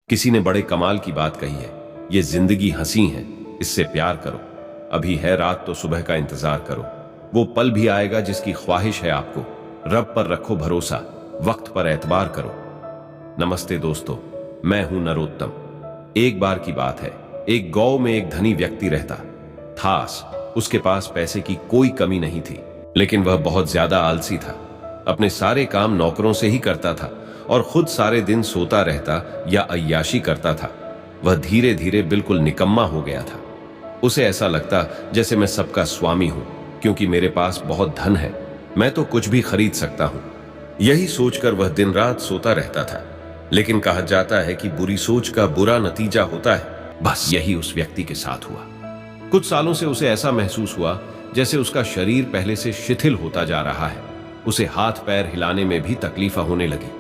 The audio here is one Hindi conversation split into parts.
किसी ने बड़े कमाल की बात कही है, ये जिंदगी हंसी है, इससे प्यार करो। अभी है रात तो सुबह का इंतजार करो। वो पल भी आएगा जिसकी ख्वाहिश है आपको। रब पर रखो भरोसा, वक्त पर एतबार करो। नमस्ते दोस्तों, मैं हूं नरोत्तम। एक बार की बात है, एक गांव में एक धनी व्यक्ति रहता था। उसके पास पैसे की कोई कमी नहीं थी, लेकिन वह बहुत ज्यादा आलसी था। अपने सारे काम नौकरों से ही करता था और खुद सारे दिन सोता रहता या अय्याशी करता था। वह धीरे धीरे बिल्कुल निकम्मा हो गया था। उसे ऐसा लगता जैसे मैं सबका स्वामी हूं, क्योंकि मेरे पास बहुत धन है, मैं तो कुछ भी खरीद सकता हूं। यही सोचकर वह दिन रात सोता रहता था। लेकिन कहा जाता है कि बुरी सोच का बुरा नतीजा होता है। बस यही उस व्यक्ति के साथ हुआ। कुछ सालों से उसे ऐसा महसूस हुआ जैसे उसका शरीर पहले से शिथिल होता जा रहा है। उसे हाथ पैर हिलाने में भी तकलीफ होने लगी।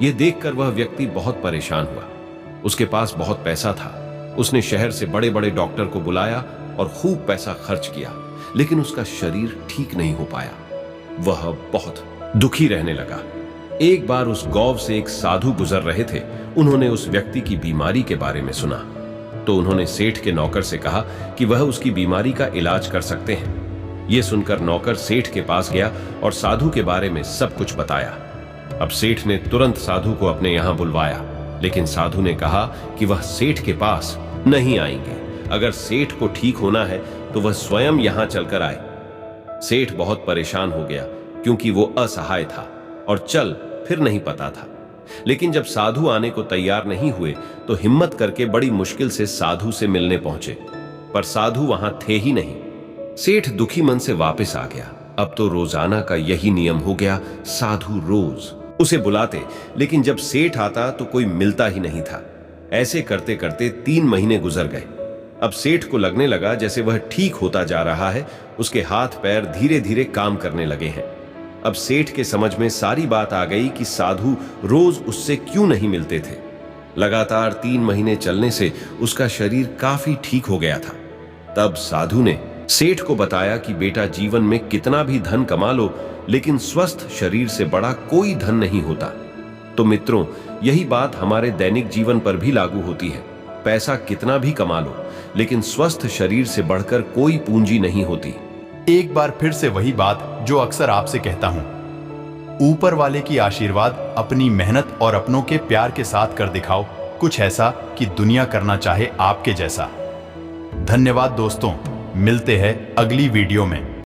यह देखकर वह व्यक्ति बहुत परेशान हुआ। उसके पास बहुत पैसा था। उसने शहर से बड़े बड़े डॉक्टर को बुलाया और खूब पैसा खर्च किया, लेकिन उसका शरीर ठीक नहीं हो पाया। वह बहुत दुखी रहने लगा। एक बार उस गांव से एक साधु गुजर रहे थे। उन्होंने उस व्यक्ति की बीमारी के बारे में सुना, तो उन्होंने सेठ के नौकर से कहा कि वह उसकी बीमारी का इलाज कर सकते हैं। यह सुनकर नौकर सेठ के पास गया और साधु के बारे में सब कुछ बताया। अब सेठ ने तुरंत साधु को अपने यहां बुलवाया, लेकिन साधु ने कहा कि वह सेठ के पास नहीं आएंगे। अगर सेठ को ठीक होना है तो वह स्वयं यहां चलकर आए। सेठ बहुत परेशान हो गया, क्योंकि वो असहाय था और चल फिर नहीं पता था। लेकिन जब साधु आने को तैयार नहीं हुए तो हिम्मत करके बड़ी मुश्किल से साधु से मिलने पहुंचे, पर साधु वहां थे ही नहीं। सेठ दुखी मन से वापस आ गया। अब तो रोजाना का यही नियम हो गया, साधु रोज उसे बुलाते, लेकिन जब सेठ आता तो कोई मिलता ही नहीं था। ऐसे करते करते 3 महीने गुजर गए। अब सेठ को लगने लगा जैसे वह ठीक होता जा रहा है। उसके हाथ पैर धीरे धीरे काम करने लगे हैं। अब सेठ के समझ में सारी बात आ गई कि साधु रोज उससे क्यों नहीं मिलते थे। लगातार 3 महीने चलने से उसका शरीर काफी ठीक हो गया था। तब साधु ने सेठ को बताया कि बेटा, जीवन में कितना भी धन कमा लो, लेकिन स्वस्थ शरीर से बड़ा कोई धन नहीं होता। तो मित्रों, यही बात हमारे दैनिक जीवन पर भी लागू होती है। पैसा कितना भी कमा लो, लेकिन स्वस्थ शरीर से बढ़कर कोई पूंजी नहीं होती। एक बार फिर से वही बात जो अक्सर आपसे कहता हूं, ऊपर वाले की आशीर्वाद अपनी मेहनत और अपनों के प्यार के साथ कर दिखाओ कुछ ऐसा कि दुनिया करना चाहे आपके जैसा। धन्यवाद दोस्तों, मिलते हैं अगली वीडियो में।